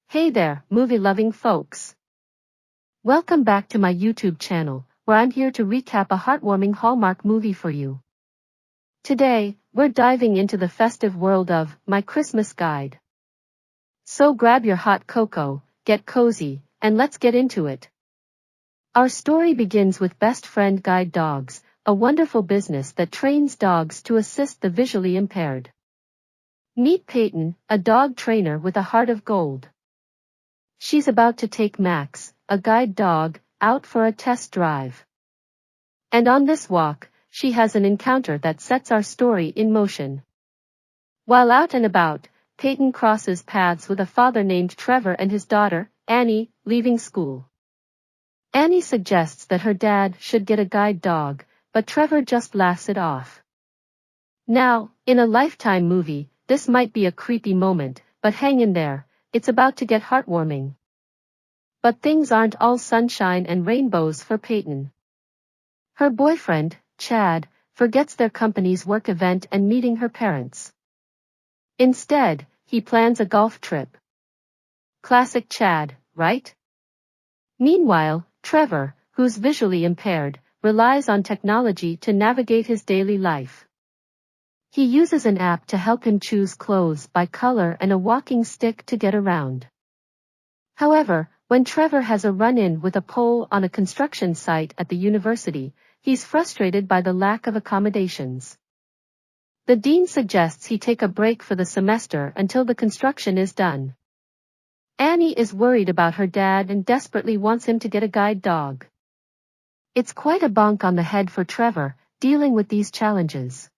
Hey there, movie-loving folks. Welcome back to my YouTube channel, where I'm here to recap a heartwarming Hallmark movie for you. Today, we're diving into the festive world of My Christmas Guide. So grab your hot cocoa, get cozy, and let's get into it. Our story begins with Best Friend Guide Dogs, a wonderful business that trains dogs to assist the visually impaired. Meet Peyton, a dog trainer with a heart of gold. She's about to take Max, a guide dog, out for a test drive. And on this walk, she has an encounter that sets our story in motion. While out and about, Peyton crosses paths with a father named Trevor and his daughter, Annie, leaving school. Annie suggests that her dad should get a guide dog, but Trevor just laughs it off. Now, in a Lifetime movie, this might be a creepy moment, but hang in there, it's about to get heartwarming. But things aren't all sunshine and rainbows for Peyton. Her boyfriend, Chad, forgets their company's work event and meeting her parents. Instead, he plans a golf trip. Classic Chad, right? Meanwhile, Trevor, who's visually impaired, relies on technology to navigate his daily life. He uses an app to help him choose clothes by color and a walking stick to get around. However, when Trevor has a run-in with a pole on a construction site at the university, he's frustrated by the lack of accommodations. The dean suggests he take a break for the semester until the construction is done. Annie is worried about her dad and desperately wants him to get a guide dog. It's quite a bonk on the head for Trevor, dealing with these challenges.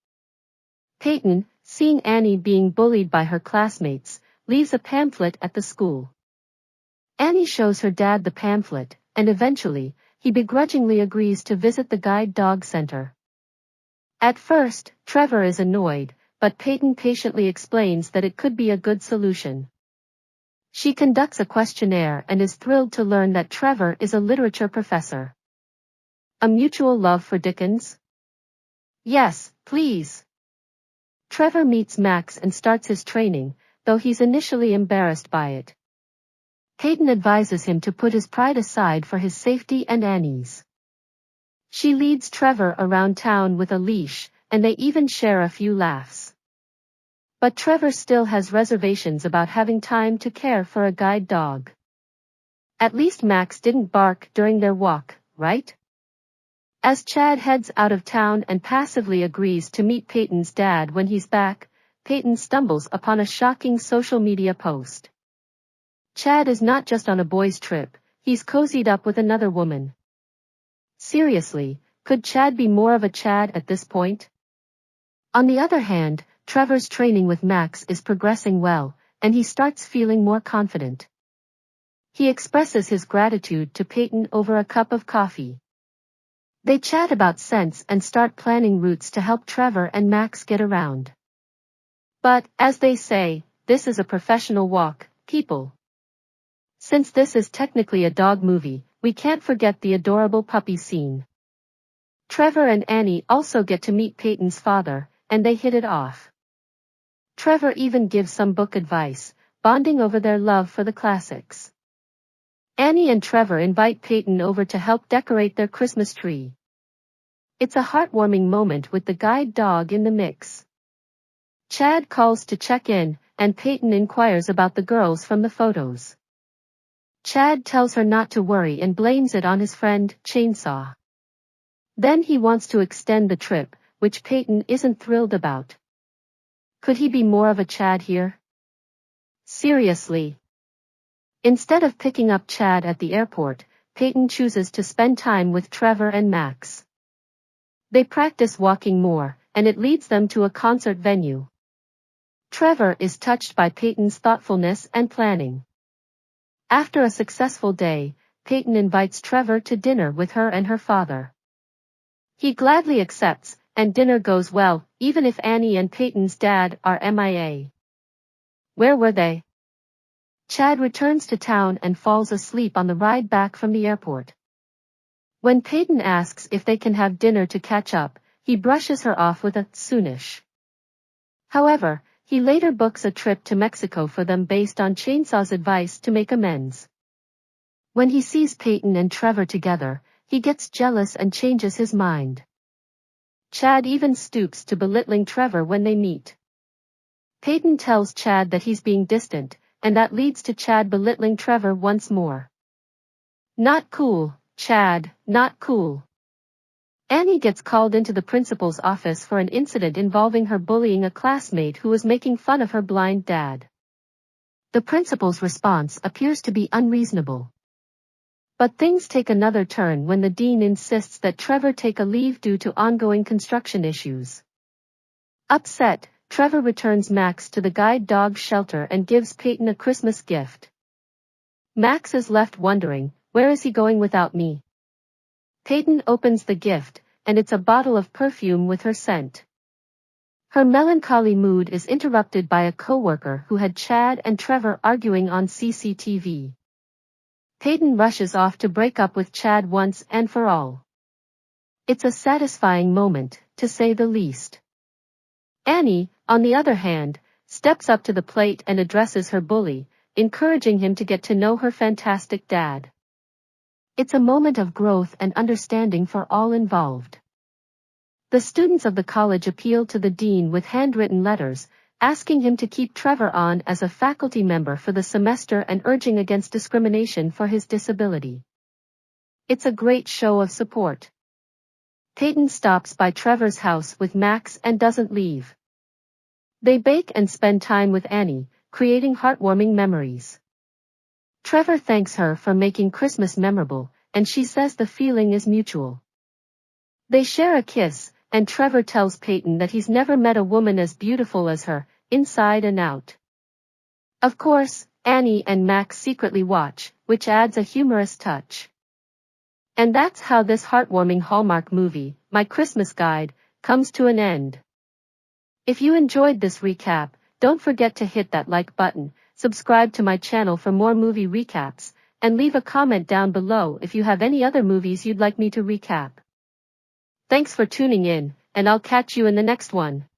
Peyton, seeing Annie being bullied by her classmates, leaves a pamphlet at the school. Annie shows her dad the pamphlet, and eventually, he begrudgingly agrees to visit the guide dog center. At first, Trevor is annoyed, but Peyton patiently explains that it could be a good solution. She conducts a questionnaire and is thrilled to learn that Trevor is a literature professor. A mutual love for Dickens? Yes, please. Trevor meets Max and starts his training, though he's initially embarrassed by it. Peyton advises him to put his pride aside for his safety and Annie's. She leads Trevor around town with a leash, and they even share a few laughs. But Trevor still has reservations about having time to care for a guide dog. At least Max didn't bark during their walk, right? As Chad heads out of town and passively agrees to meet Peyton's dad when he's back, Peyton stumbles upon a shocking social media post. Chad is not just on a boys' trip, he's cozied up with another woman. Seriously, could Chad be more of a Chad at this point? On the other hand, Trevor's training with Max is progressing well, and he starts feeling more confident. He expresses his gratitude to Peyton over a cup of coffee. They chat about sense and start planning routes to help Trevor and Max get around. But, as they say, this is a professional walk, people. Since this is technically a dog movie, we can't forget the adorable puppy scene. Trevor and Annie also get to meet Peyton's father, and they hit it off. Trevor even gives some book advice, bonding over their love for the classics. Annie and Trevor invite Peyton over to help decorate their Christmas tree. It's a heartwarming moment with the guide dog in the mix. Chad calls to check in, and Peyton inquires about the girls from the photos. Chad tells her not to worry and blames it on his friend, Chainsaw. Then he wants to extend the trip, which Peyton isn't thrilled about. Could he be more of a Chad here? Seriously. Instead of picking up Chad at the airport, Peyton chooses to spend time with Trevor and Max. They practice walking more, and it leads them to a concert venue. Trevor is touched by Peyton's thoughtfulness and planning. After a successful day, Peyton invites Trevor to dinner with her and her father. He gladly accepts, and dinner goes well, even if Annie and Peyton's dad are MIA. Where were they? Chad returns to town and falls asleep on the ride back from the airport. When Peyton asks if they can have dinner to catch up, he brushes her off with a soonish. However, He later books a trip to Mexico for them based on Chainsaw's advice to make amends. When he sees Peyton and Trevor together, he gets jealous and changes his mind. Chad even stoops to belittling Trevor when they meet. Peyton tells Chad that he's being distant, and that leads to Chad belittling Trevor once more. Not cool, Chad, not cool. Annie gets called into the principal's office for an incident involving her bullying a classmate who was making fun of her blind dad. The principal's response appears to be unreasonable. But things take another turn when the dean insists that Trevor take a leave due to ongoing construction issues. Upset, Trevor returns Max to the guide dog shelter and gives Peyton a Christmas gift. Max is left wondering, where is he going without me? Peyton opens the gift, and it's a bottle of perfume with her scent. Her melancholy mood is interrupted by a coworker who had Chad and Trevor arguing on CCTV. Peyton rushes off to break up with Chad once and for all. It's a satisfying moment, to say the least. Annie, on the other hand, steps up to the plate and addresses her bully, encouraging him to get to know her fantastic dad. It's a moment of growth and understanding for all involved. The students of the college appeal to the dean with handwritten letters, asking him to keep Trevor on as a faculty member for the semester and urging against discrimination for his disability. It's a great show of support. Peyton stops by Trevor's house with Max and doesn't leave. They bake and spend time with Annie, creating heartwarming memories. Trevor thanks her for making Christmas memorable, and she says the feeling is mutual. They share a kiss, and Trevor tells Peyton that he's never met a woman as beautiful as her, inside and out. Of course, Annie and Max secretly watch, which adds a humorous touch. And that's how this heartwarming Hallmark movie, My Christmas Guide, comes to an end. If you enjoyed this recap, don't forget to hit that like button, subscribe to my channel for more movie recaps, and leave a comment down below if you have any other movies you'd like me to recap. Thanks for tuning in, and I'll catch you in the next one.